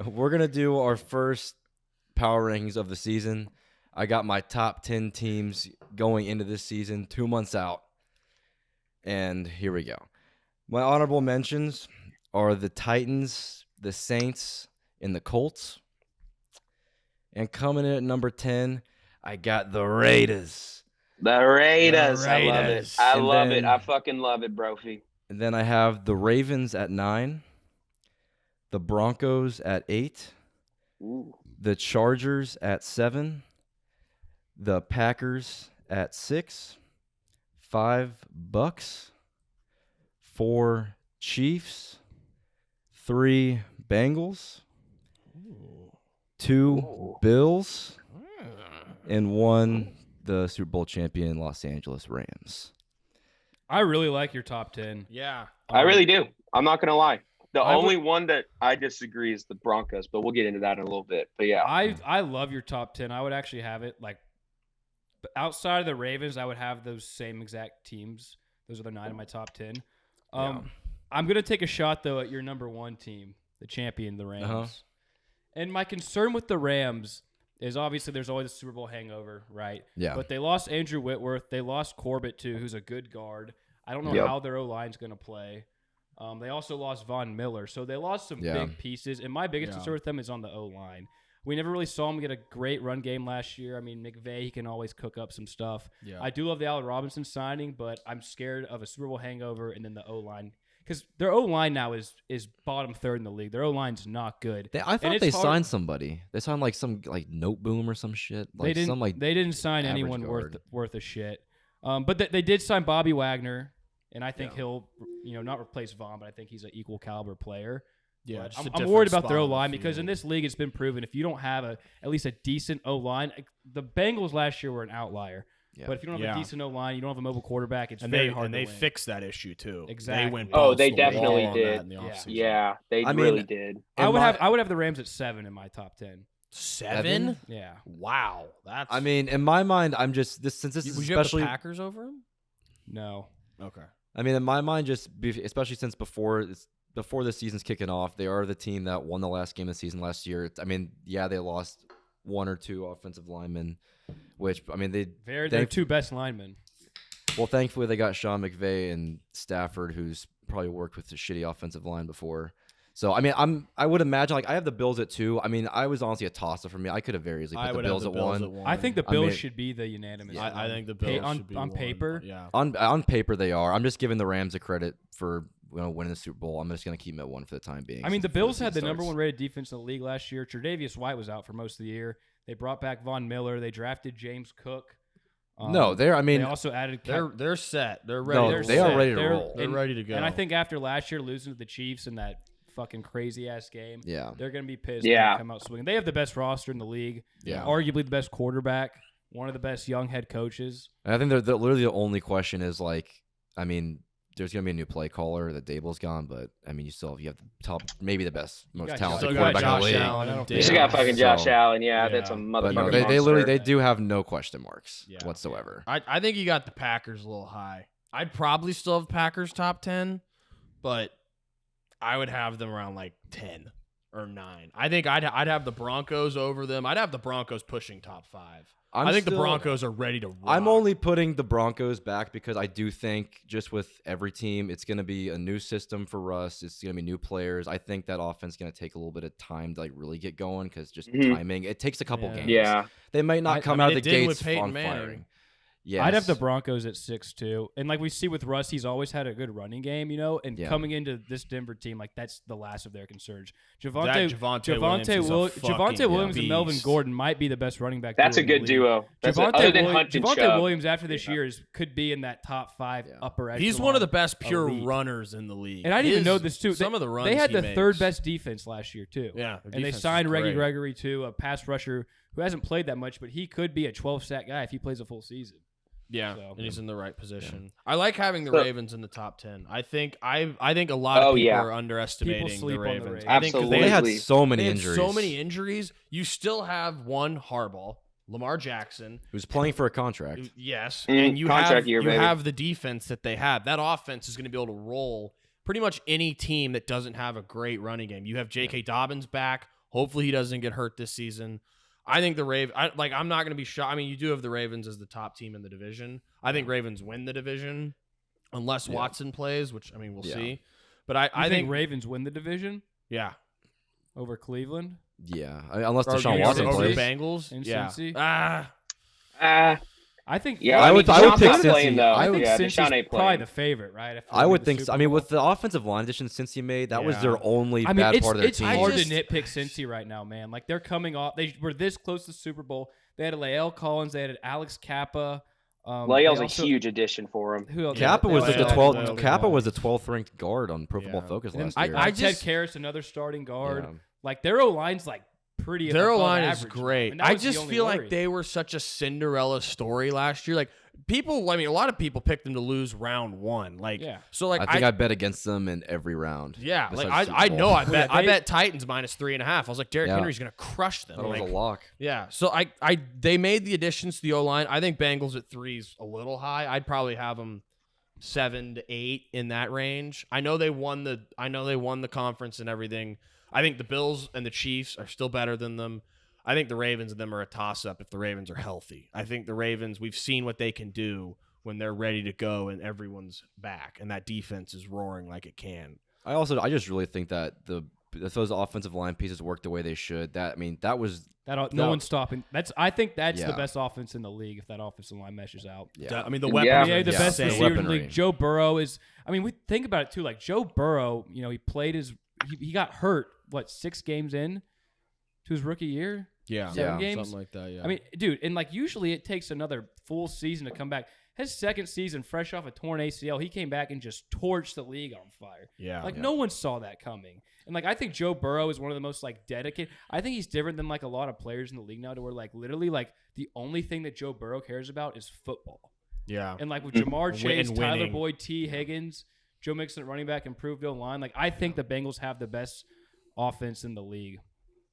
We're going to do our first power rankings of the season. I got my top 10 teams going into this season 2 months out. And here we go. My honorable mentions are the Titans, the Saints, and the Colts. And coming in at number 10, I got the Raiders. The Raiders. I love it. I And love then- it. I fucking love it, Brophy. And then I have the Ravens at 9, the Broncos at 8, Ooh. the Chargers at 7, the Packers at 6, 5 Bucs, 4 Chiefs, 3 Bengals, 2 Bills, and 1 the Super Bowl champion Los Angeles Rams. I really like your top 10. Yeah. I really do. I'm not going to lie. The I only one that I disagree is the Broncos, but we'll get into that in a little bit. But yeah. I love your top 10. I would actually have it like outside of the Ravens, I would have those same exact teams. Those are the 9 in my top 10. I'm going to take a shot, though, at your number 1 team, the champion, the Rams. Uh-huh. And my concern with the Rams is obviously there's always a Super Bowl hangover, right? Yeah. But they lost Andrew Whitworth. They lost Corbett, too, who's a good guard. I don't know Yep. how their O-line's going to play. They also lost Von Miller. So they lost some Yeah. big pieces. And my biggest concern with them is on the O-line. We never really saw him get a great run game last year. I mean, McVay, he can always cook up some stuff. Yeah. I do love the Allen Robinson signing, but I'm scared of a Super Bowl hangover and then the O-line. Because their O-line now is bottom third in the league. Their O-line's not good. I thought it's they hard- signed somebody. They signed like some like Note Boom or some shit. Like They didn't sign average anyone guard. worth a shit. But they did sign Bobby Wagner, and I think he'll not replace Vaughn, but I think he's an equal caliber player. Yeah. But just a I'm different worried about spot their on O the line because field. in this league it's been proven if you don't have at least a decent O line, the Bengals last year were an outlier. Yeah. But if you don't have Yeah. a decent O line, you don't have a mobile quarterback. It's and very they hard and to they win. fixed that issue too. Exactly. They went Oh, balls they to the wall definitely on did. that in the Yeah. offseason. Yeah, they I mean, really did. I would have the Rams at 7 in my top 10. 7? Yeah. Wow. That's. I mean, in my mind, I'm just since this is would you have the especially. Packers over them? No. Okay. I mean, in my mind, especially since before this season's kicking off, they are the team that won the last game of the season last year. I mean, yeah, they lost 1 or 2 offensive linemen, which I mean They're 2 best linemen. Well, thankfully they got Sean McVay and Stafford, who's probably worked with the shitty offensive line before. So I mean, I would imagine like I have the Bills at 2. I mean, I was honestly a toss-up for me. I could have very easily put the Bills at 1. I think the I Bills mean- should be the unanimous. I one. think the Bills on should be on one, paper. Yeah. On paper they are. I'm just giving the Rams a credit for winning the Super Bowl. I'm just gonna keep them at 1 for the time being. I mean, the before Bills had the season number starts. 1 rated defense in the league last year. Tre'Davious White was out for most of the year. They brought back Von Miller. They drafted James Cook. No, I mean, they also added. They're set. They're ready. No, to they roll. are ready to roll. They're ready to go. And I think after last year losing to the Chiefs in that fucking crazy ass game, yeah. they're gonna be pissed. Yeah. When they come out swinging. They have the best roster in the league. Yeah. Arguably the best quarterback. One of the best young head coaches. And I think they're literally the only question is like, I mean, there's gonna be a new play caller. That Dable's gone, but I mean, you have the top, maybe the best, most got talented Still got quarterback in the Josh league. Allen and You You Dable. still got fucking Josh So- Allen. Yeah, Yeah. that's a But motherfucking no, monster. they literally do have no question marks Yeah. whatsoever. I think you got the Packers a little high. I'd probably still have Packers top 10, but I would have them around like 10 or 9. I think I'd have the Broncos over them. I'd have the Broncos pushing top 5. I think the Broncos are ready to rock. I'm only putting the Broncos back because I do think just with every team, it's going to be a new system for Russ. It's going to be new players. I think that offense is going to take a little bit of time to like really get going because just Mhm. timing. It takes a couple Yeah. games. Yeah. They might not come I out mean, of the it did gates with Peyton on Manning. firing. Yes. I'd have the Broncos at 6 too. And like we see with Russ, he's always had a good running game, and Yeah. coming into this Denver team, like that's the last of their concerns. Javonte Williams is a fucking Williams and Melvin beast. Gordon might be the best running back. That's a duo in the good league. duo. That's Javonte, other than Williams, Hunt and Javonte Chubb. Williams after this Yeah. year could be in that top 5 Yeah. upper echelon. He's one of the best pure elite. runners in the league. And I didn't even know this too. Some of the runs they had he the makes. third best defense last year too. Yeah, their and they defense is signed Reggie great. Gregory too, a pass rusher who hasn't played that much, but he could be a 12-sack guy if he plays a full season. Yeah, So- and he's in the right position. I like having the So- Ravens in the top 10. I think a lot of Oh, people yeah. are underestimating People sleep the on the Ravens. Ravens. I think 'cause Absolutely. They had Lately. so many they had injuries. so many injuries. You still have one Harbaugh, Lamar Jackson. Who's playing for a contract. Yes, Mm, and you contract have year, you baby. have the defense that they have. That offense is going to be able to roll pretty much any team that doesn't have a great running game. You have J.K. Dobbins back. Hopefully he doesn't get hurt this season. I think the I'm not going to be shocked. I mean, you do have the Ravens as the top team in the division. I think Ravens win the division unless Watson plays, which, I mean, we'll see. But I think Ravens win the division? Yeah. Over Cleveland? Yeah. Unless Or Deshaun you Watson over plays. the Bengals? In Yeah. Cincy? I think I would think playing, Cincy. though. I would yeah, Cincy's Deshaun ain't probably playing. the favorite, right? If I they would win the think so. Super I mean, Bowl. with the offensive line addition Cincy made, that was Yeah. their only I mean, bad it's, part of their it's team. hard to nitpick Cincy right now, man. Like, they're coming off. They were this close to the Super Bowl. They had Lael Collins. They had Alex Kappa. Lael's a huge addition for him. Who else? Kappa was They the had 12th. Lael Kappa was the Collins. 12th ranked guard on Pro Football Yeah. Focus And last then year. Ted Karras, another starting guard. Yeah. Like, their O-line's, like, pretty Their above line is average now. great. And that I was the just only feel worry. like they were such a Cinderella story last year. Like people, I mean, a lot of people picked them to lose round 1. Like, Yeah. so like I think I bet against them in every round. yeah, like besides Super I Bowl. know I Yeah, bet I they- bet Titans minus 3.5. I was like, Derrick Yeah. Henry's gonna crush them. That was Like, a lock. yeah, so they made the additions to the O line. I think Bengals at 3 is a little high. I'd probably have them 7 to 8 in that range. I know they won the conference and everything. I think the Bills and the Chiefs are still better than them. I think the Ravens and them are a toss-up if the Ravens are healthy. I think the Ravens, we've seen what they can do when they're ready to go and everyone's back, and that defense is roaring like it can. I just really think that if those offensive line pieces work the way they should, that was No one's stopping. I think that's the Yeah. best offense in the league if that offensive line meshes out. yeah. I mean, the Yeah. weapons Yeah, are the Yeah, best the receiver in the weaponry. league. Joe Burrow is. I mean, we think about it too. Like Joe Burrow, he played he got hurt. 6 games in to his rookie year? Yeah, 7 games. something like that. Yeah, I mean, dude, and usually it takes another full season to come back. His second season, fresh off a torn ACL, he came back and just torched the league on fire. yeah, No one saw that coming. And I think Joe Burrow is one of the most dedicated. I think he's different than a lot of players in the league now, to where literally the only thing that Joe Burrow cares about is football. yeah. And with Jamar And Chase, Tyler winning. Boyd, T. Higgins, Joe Mixon at running back, improved O-line. I think the Bengals have the best offense in the league.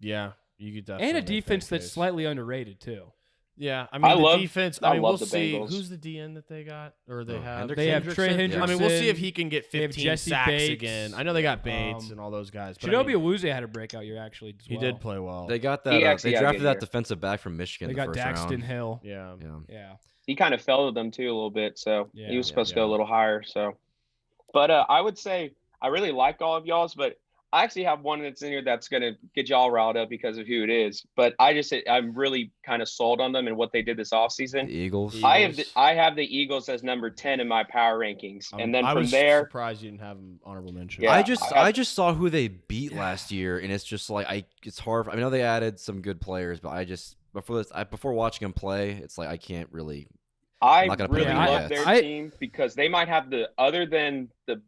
Yeah, you could definitely And a make that defense that's case. slightly underrated too. Yeah, I mean, love- defense. I I mean, we'll love the see Bengals. who's the DN that they got or they have. Hendrickson? They have Trey Hendrickson? Hendrickson. I mean, we'll see if he can get They have 15 Jesse sacks Bates. again. I know they got Bates and all those guys. But I Chidobe mean, Awuzie had a breakout year actually. As he well. did play well. They got He that. actually They had a drafted good that year. defensive back from Michigan. They the got first Daxton round. Hill. yeah. Yeah. He kind of fell to them too a little bit, so Yeah. he was supposed to Yeah. go a little higher. So, but I would say I really like all of y'all's, but I actually have one that's in here that's gonna get y'all riled up because of who it is. But I'm really kind of sold on them and what they did this offseason. The Eagles. I have the Eagles as number 10 in my power rankings, and then I from was there, surprised you didn't have him honorable mention. Yeah. I just saw who they beat last year, and it's just it's hard. I know they added some good players, but before watching them play, it's I can't really. I not gonna put really it in love yet. their team because they might have other than the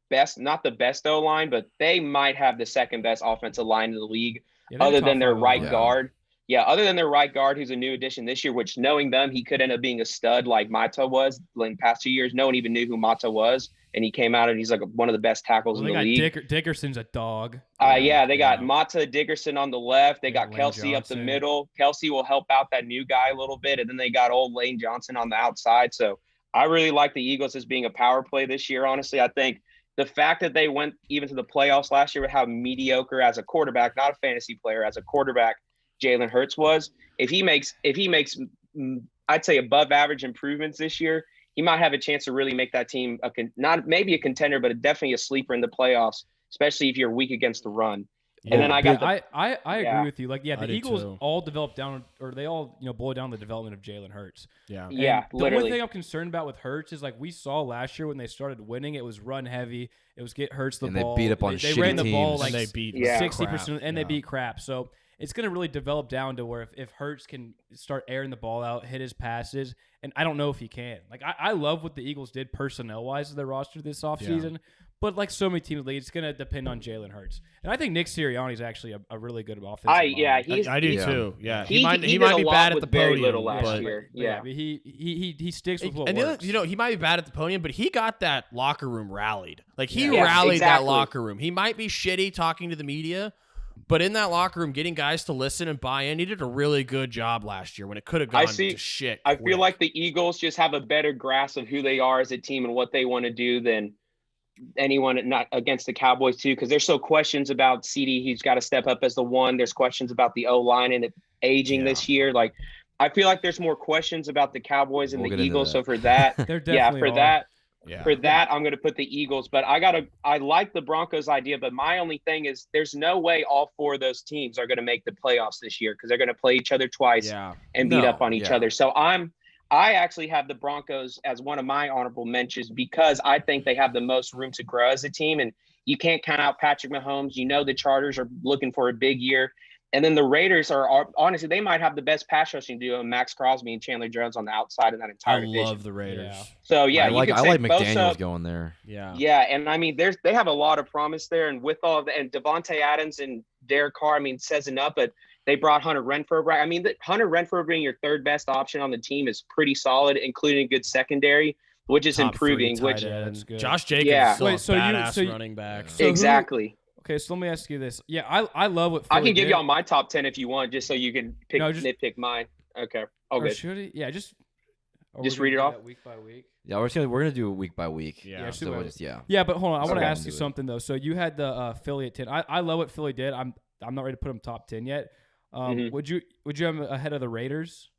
best, not the best O line, but they might have the second best offensive line in the league, Yeah, they're other top than their 5 right Yeah. guard. Yeah, other than their right guard, who's a new addition this year, which knowing them, he could end up being a stud like Mata was in the past 2 years. No one even knew who Mata was, and he came out and he's one of the best tackles Well, in they the got league. Dickerson's a dog. They got Mata Dickerson on the left. They got Lane Kelsey up the Johnson. middle. Kelsey will help out that new guy a little bit, and then they got old Lane Johnson on the outside. So I really like the Eagles as being a power play this year. Honestly, I think the fact that they went even to the playoffs last year with how mediocre as a quarterback, not a fantasy player, as a quarterback, Jalen Hurts was. If he makes, I'd say above average improvements this year, he might have a chance to really make that team not maybe a contender, but definitely a sleeper in the playoffs, especially if you're weak against the run. And then I got I Yeah. agree with you. The I do Eagles too. all developed down, or they all boil down the development of Jalen Hurts. Yeah. Yeah, And the literally. only thing I'm concerned about with Hurts is we saw last year when they started winning, it was run heavy. It was get Hurts the And they ball. beat up on they shitty ran the ball teams. And they beat 60%, and they crap. beat crap. So it's going to really develop down to where if Hurts can start airing the ball out, hit his passes, and I don't know if he can. I love what the Eagles did personnel-wise to their roster this offseason, but so many teams in the league, it's going to depend on Jalen Hurts. And I think Nick Sirianni is actually a really good offensive mind. I do Yeah. too. Yeah, He might did be a lot bad at with the very podium, little last but- year. But Yeah. but he sticks with what And works. he might be bad at the podium, but he got that locker room rallied. He Yeah, rallied that exactly. locker room. He might be shitty talking to the media, but in that locker room, getting guys to listen and buy in, he did a really good job last year when it could have gone to shit. I feel quick. like the Eagles just have a better grasp of who they are as a team and what they want to do than anyone not against the Cowboys too, because there's still questions about CD. He's got to step up as the one. There's questions about the O-line and it aging this year. Like, I feel like there's more questions about the Cowboys and the Eagles. So for that, There definitely are. For that, I'm going to put the Eagles. But I like the Broncos idea. But my only thing is there's no way all 4 of those teams are going to make the playoffs this year because they're going to play each other twice and beat up on each other. So I actually have the Broncos as one of my honorable mentions because I think they have the most room to grow as a team. And you can't count out Patrick Mahomes. You know the Chargers are looking for a big year. And then the Raiders are honestly, they might have the best pass rushing duo, Max Crosby and Chandler Jones on the outside of that entire division. I love the Raiders. Yeah. So, I like McDaniels going there. Yeah, and I mean, they have a lot of promise there. And with all of and Devontae Adams and Derek Carr, I mean, says enough, but they brought Hunter Renfrow back. I mean, Hunter Renfrow being your third best option on the team is pretty solid, including a good secondary, which is improving. Josh Jacobs is still a badass running back. So exactly. Okay, so let me ask you this. Yeah, I love what Philly I can give y'all my top 10 if you want, just so you can nitpick mine. Okay. All good. Should he? Yeah, just read it off week by week. Yeah, we're gonna do it week by week. Yeah, Yeah, but hold on. I want to ask you something though. So you had the Philly at 10. I love what Philly did. I'm not ready to put them top 10 yet. Would you have them ahead of the Raiders?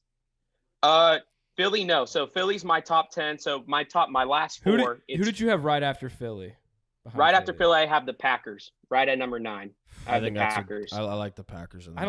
Philly, no. So Philly's my top 10. So my last 4. Who did you have right after Philly? Right after Philly, I have the Packers. Right at number 9. I have the Packers. I like the Packers. I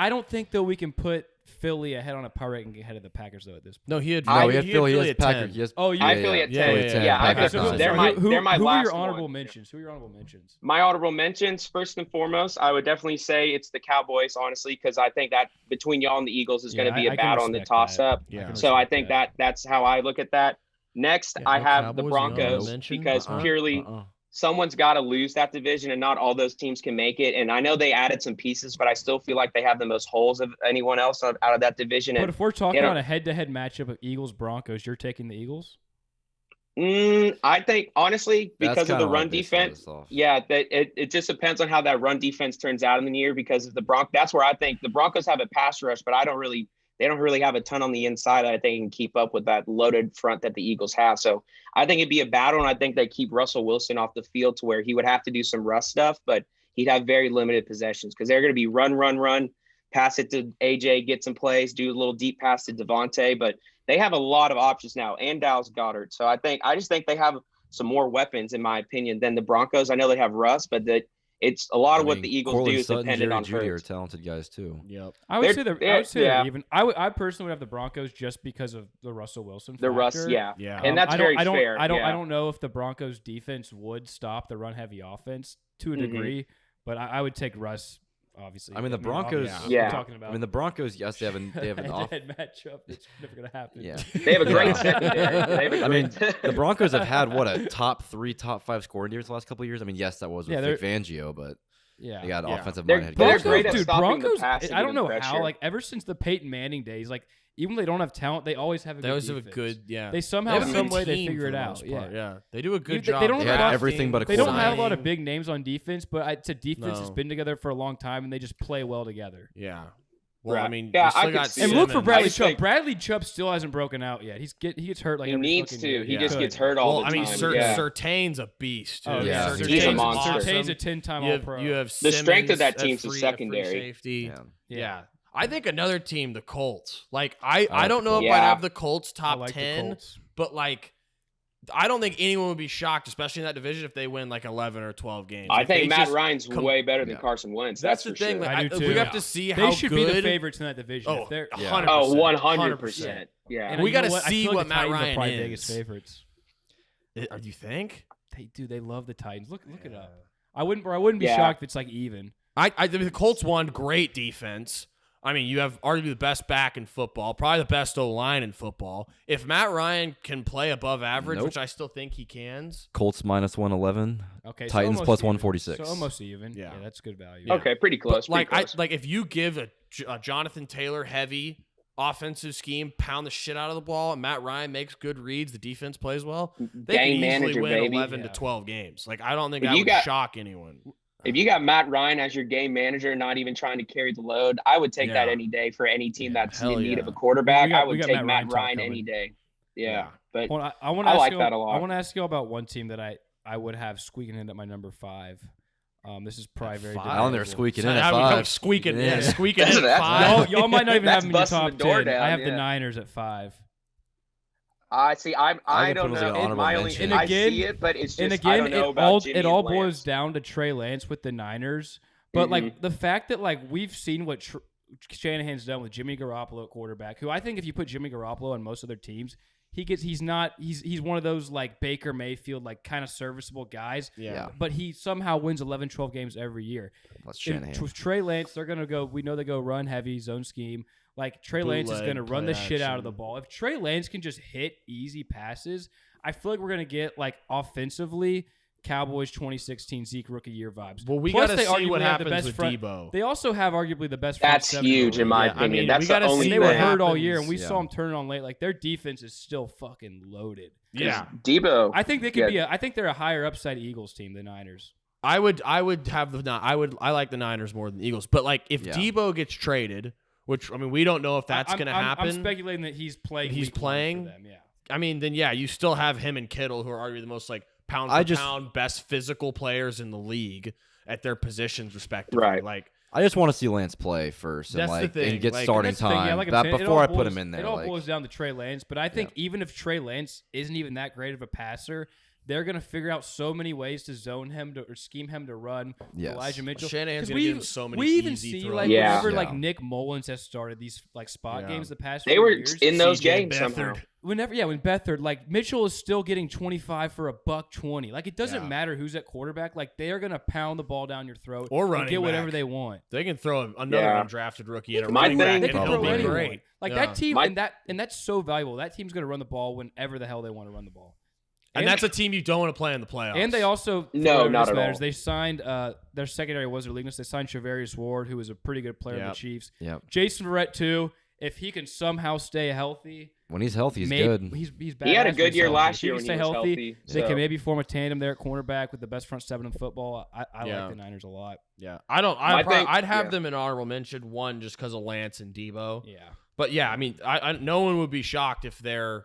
don't think though we can put Philly ahead on a power ranking ahead of the Packers though at this point. No, he had Philly at Packers. I have Philly at 10. Yeah. So they're my who last are your honorable one. mentions? Who are your honorable mentions? My honorable mentions, first and foremost, I would definitely say it's the Cowboys, honestly, because I think that between y'all and the Eagles is going to be a battle in the toss-up. So I think that's how I look at that. Next, I have the Broncos because purely someone's got to lose that division, and not all those teams can make it. And I know they added some pieces, but I still feel like they have the most holes of anyone else out of that division. But if we're talking about a head-to-head matchup of Eagles-Broncos, you're taking the Eagles? I think, honestly, because of the run defense, it just depends on how that run defense turns out in the year because of the that's where I think the Broncos have a pass rush, but they don't really have a ton on the inside that I think can keep up with that loaded front that the Eagles have. So I think it'd be a battle, and I think they keep Russell Wilson off the field to where he would have to do some Russ stuff, but he'd have very limited possessions because they're going to be run, pass it to AJ, get some plays, do a little deep pass to Devontae, but they have a lot of options now, and Dallas Goedert. So I just think they have some more weapons, in my opinion, than the Broncos. I know they have Russ, but it's a lot of what the Eagles do is dependent on Jerry Jeudy are talented guys too. Yep. I would say they're even. I personally would have the Broncos just because of the Russell Wilson factor. The Russ, yeah. And that's very fair. I don't know if the Broncos defense would stop the run heavy offense to a degree, but I would take Russ. Obviously, I mean the Broncos. Talking about. I mean the Broncos. Yes, they have an off matchup. It's never gonna happen. Yeah, they have a great secondary. I mean the Broncos have had a top 5 scoring years the last couple of years. I mean, yes, that was with Vic Fangio, but they got offensive minded guys. Broncos. I don't know how. Like ever since the Peyton Manning days, like even when they don't have talent, they always have a good defense. They somehow, some way, they figure it out. Yeah, they do a good job. They don't have everything but a They don't have a lot of big names on defense, but it's a defense that's been together for a long time, and they just play well together. Yeah. Well, I mean, and look for Bradley Chubb. Bradley Chubb still hasn't broken out yet. He gets hurt like he needs to. He just gets hurt all the time. I mean, Surtain's a beast. Too. He's a monster. Surtain's a 10-time All-Pro. You have the strength of that team's the secondary. Safety. Yeah. I think another team, the Colts. Like I don't know if I'd have the Colts top 10, but like I don't think anyone would be shocked, especially in that division, if they win like 11 or 12 games. I think Matt Ryan's way better than Carson Wentz. That's the thing. Sure. Like, we have to see how they should be the favorites in that division. Oh, 100%. Yeah, we got to see what Matt Ryan probably is. Biggest favorites. Do you think? They love the Titans. Look it up. I wouldn't be shocked if it's like even. The Colts won great defense. I mean, you have arguably the best back in football, probably the best O-line in football. If Matt Ryan can play above average, which I still think he can. Colts minus 111. Okay, Titans so plus 146. So almost even. Yeah, that's good value. Yeah. Okay, pretty close. But if you give a Jonathan Taylor heavy offensive scheme, pound the shit out of the ball, and Matt Ryan makes good reads, the defense plays well, they can easily win 11 to 12 games. Like I don't think that would shock anyone. If you got Matt Ryan as your game manager, not even trying to carry the load, I would take that any day for any team that's in need of a quarterback. I would take Matt Ryan any day. Yeah. But I like that a lot. I want to ask you all about one team that I I would have squeaking in at my number 5. This is probably very five? I don't know, debatable. squeaking So in at how we come 5. squeaking, Yeah. squeaking in at That's- 5. Y'all might not even have That's them in your busting top the door 10. down, I have the yeah. Niners at 5. I see. I I could put don't him as an know. honorable My only, mention. And I again- see it, but it's just And I again, don't know it about all Jimmy it all and Lance. boils down to Trey Lance with the Niners. But like the fact that like we've seen what Shanahan's done with Jimmy Garoppolo at quarterback, who I think if you put Jimmy Garoppolo on most other teams, he's one of those like Baker Mayfield like kind of serviceable guys. Yeah. But he somehow wins 11, 12 games every year. That's And Shanahan. with Trey Lance, they're gonna go. We know they go run heavy zone scheme. Like Trey Lance is Bootleg, gonna run the play shit out of action. the ball. If Trey Lance can just hit easy passes, I feel like we're gonna get like offensively Cowboys 2016 Zeke rookie year vibes. Well, we Plus, got to they see arguably what have the happens best with front. Debo. They also have arguably the best. Front That's seven huge in my Yeah, I opinion. mean, That's we the gotta only see And they what were thing. hurt all year, and we happens. saw Yeah. them turn on late. Like their defense is still fucking loaded. Yeah. Debo. I think they could Yeah. be. I think they're a higher upside Eagles team than Niners. I would have I like the Niners more than the Eagles. But like if Yeah. Debo gets traded, which I mean we don't know if that's going to happen. I'm speculating that he's playing. He's week one playing? for them. Yeah. I mean, then yeah, you still have him and Kittle, who are arguably the most like pound for pound best physical players in the league at their positions respectively. Right. Like I just want to see Lance play first and That's the like thing, and get like- starting That's the thing, time yeah, like I'm that saying, it before all I put boils- him in there. It all like, boils down to Trey Lance, but I think even if Trey Lance isn't even that great of a passer, they're going to figure out so many ways to zone him or scheme him to run. Yes. Elijah Mitchell. Shanahan's 'Cause gonna give him so many We even easy see throws. like Yeah. whenever Yeah. like Nick Mullins has started these like spot Yeah. games the past They few were years. in those CJ games Beathard. somehow. When Beathard, like Mitchell is still getting 25 for $120. Like it doesn't Yeah. matter who's at quarterback. Like they are gonna pound the ball down your throat Or and running get whatever back. they want. They can throw another Yeah. undrafted rookie in a My running thing- back They and can he'll throw be anyone. great. Like Yeah. that team, My- and that's so valuable. That team's gonna run the ball whenever the hell they want to run the ball. And that's a team you don't want to play in the playoffs. And they also for No, whatever not this at matters, all. They signed their secondary was illegal. They signed Shavarius Ward, who is a pretty good player in the Yep. Chiefs. Yep. Jason Verrett too. If he can somehow stay healthy, when he's healthy, he's maybe, good. He's He had a badass good when he's year healthy. last If he year can when stay he was healthy. healthy. They so- can maybe form a tandem there at cornerback with the best front seven in football. I Yeah. like the Niners a lot. Yeah, I don't. My thing- I'd have yeah. them in honorable mention one just because of Lance and Debo. Yeah. But yeah, I mean, no one would be shocked if they're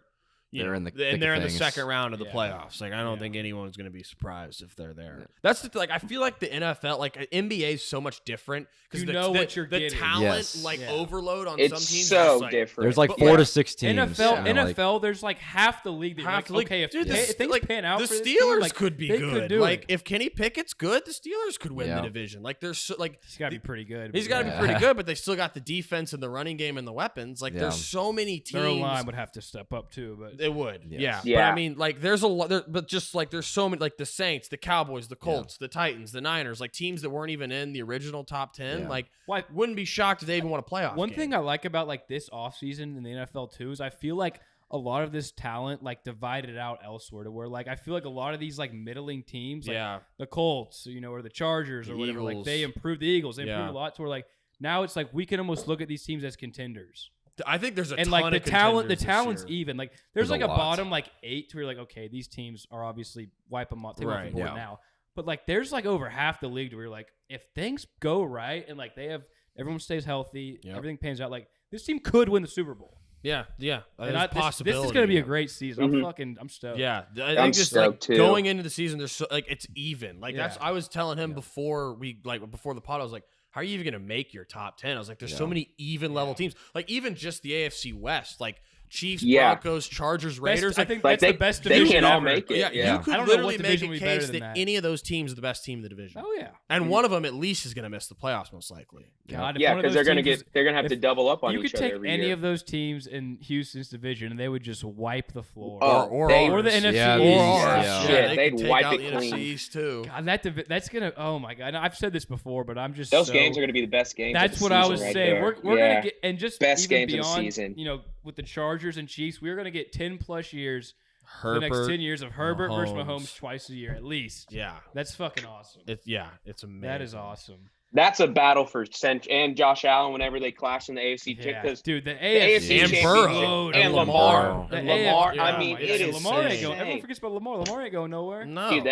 They're in the thick and of they're in the things. second round of the Yeah. playoffs. Like I don't Yeah. think anyone's going to be surprised if they're there. Yeah. That's the like I feel like the NFL, like NBA, is so much different because You the, know the, what you're the getting. talent Yes. like Yeah. overload on It's some teams. so is like, different. There's like But, 4 yeah. to 6 teams. NFL, you know, like- NFL. There's like half the league. That you're Half like, the league. okay, if, Dude, if things pan out the for this Steelers team, like, could be they good. Could do like it. if Kenny Pickett's good, the Steelers could win Yeah. the division. Like there's so, like He's got to be pretty good. he's got to yeah. be pretty good, but they still got the defense and the running game and the weapons. Like Yeah. there's so many teams. Their line would have to step up too, but It would, Yes. yeah. But Yeah. I mean, like, there's a lot, but just like, there's so many, like the Saints, the Cowboys, the Colts, the Titans, the Niners, like teams that weren't even in the original top 10. Yeah. Like, Like, wouldn't be shocked if they even won a playoff. one game. thing I like about like this offseason in the NFL too is I feel like a lot of this talent like divided out elsewhere to where like I feel like a lot of these like middling teams, like yeah, the Colts, or the Chargers or The whatever, like Eagles. they improved the Eagles, they Yeah. improved a lot to where like now it's like we can almost look at these teams as contenders. I think there's a And ton like of the contenders this talent's year. even. Like There's there's like a a lot. bottom like 8 to where you're like, okay, these teams are obviously wipe them off, take them off Right, the board yeah. now. But like there's like over half the league to where you're like, if things go right and like they have everyone stays healthy, Yep. everything pans out, like this team could win the Super Bowl. Yeah, yeah. And There's this possibility. is gonna be a yeah. great season. Mhm. I'm stoked. Yeah, I I'm think just like stoked, too. going into the season, there's so, like it's even. Like that's Yeah. I was telling him Yeah. before the pod, I was like, how are you even gonna make your top 10? I was like, there's so Yeah. many even level teams. Like even just the AFC West, like Chiefs, Yeah. Broncos, Chargers, Best- Raiders. I Like, think Like that's the best they division can all ever. make it. yeah, Yeah. you could I don't know literally what make a division would be better case than that that. any of those teams are the best team in the division. Oh yeah. And one of them at least is gonna miss the playoffs most likely. God, if Yeah, one of because those they're teams gonna have if to double up on you each could other take every any year. of those teams in Houston's division and they would just wipe the floor. Oh, or they- or the ours. NFC Yeah, East. these- ours. yeah. Shit, they they'd could take wipe out it the clean. NFC East too. God, that's gonna. Oh my God! And I've said this before, but I'm just Those so- games are gonna be the best games. That's of the what I season was right saying. there. We're Yeah. gonna get and just Best even games of the beyond, season. with the Chargers and Chiefs, we're gonna get 10+ years, Herbert, the next 10 years of Herbert versus Mahomes. Mahomes twice a year at least. Yeah, That's fucking awesome. it's amazing. That is awesome. That's a battle for and Josh Allen whenever they clash in the AFC Yeah, because dude, the the AFC AFC And championship Burrow. and And Lamar. Lamar. The And Lamar, AFC I mean, my it God, is Lamar ain't insane. going. Everyone forgets about Lamar. Lamar ain't going nowhere. No, Dude, the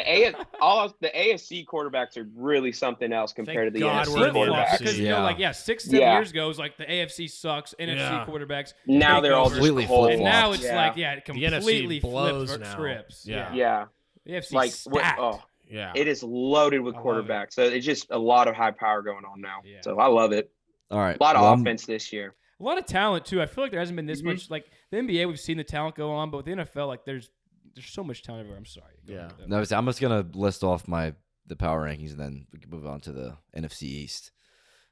AFC quarterbacks are really something else compared to the God NFC we're in the quarterbacks. AFC. Because Yeah. 6-7 Yeah. years ago, it was like the AFC sucks, NFC Yeah. quarterbacks. Now take they're all over. just Completely cold. And now it's Yeah. like, the completely NFC blows flipped now. scripts. Yeah. Yeah. AFC Like, stacked. Yeah. it is loaded with I love it. quarterbacks. So it's just a lot of high power going on now. Yeah. So I love it. All right. A lot well, of I'm- offense this year. A lot of talent too. I feel like there hasn't been this Mhm. much. Like the NBA, we've seen the talent go on, but with the NFL, like there's so much talent everywhere. I'm sorry. Go Yeah. ahead, though. No, I'm just gonna list off the power rankings, and then we can move on to the NFC East.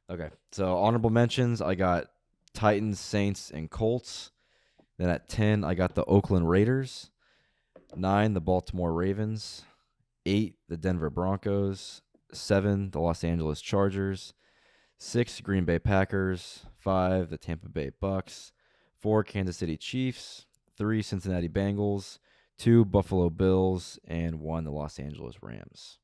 Okay, so honorable mentions: I got Titans, Saints, and Colts. Then at 10, I got the Oakland Raiders. 9, the Baltimore Ravens. 8, the Denver Broncos. 7, the Los Angeles Chargers. 6, Green Bay Packers. 5, the Tampa Bay Bucs. 4, Kansas City Chiefs. 3, Cincinnati Bengals. 2, Buffalo Bills. And 1, the Los Angeles Rams.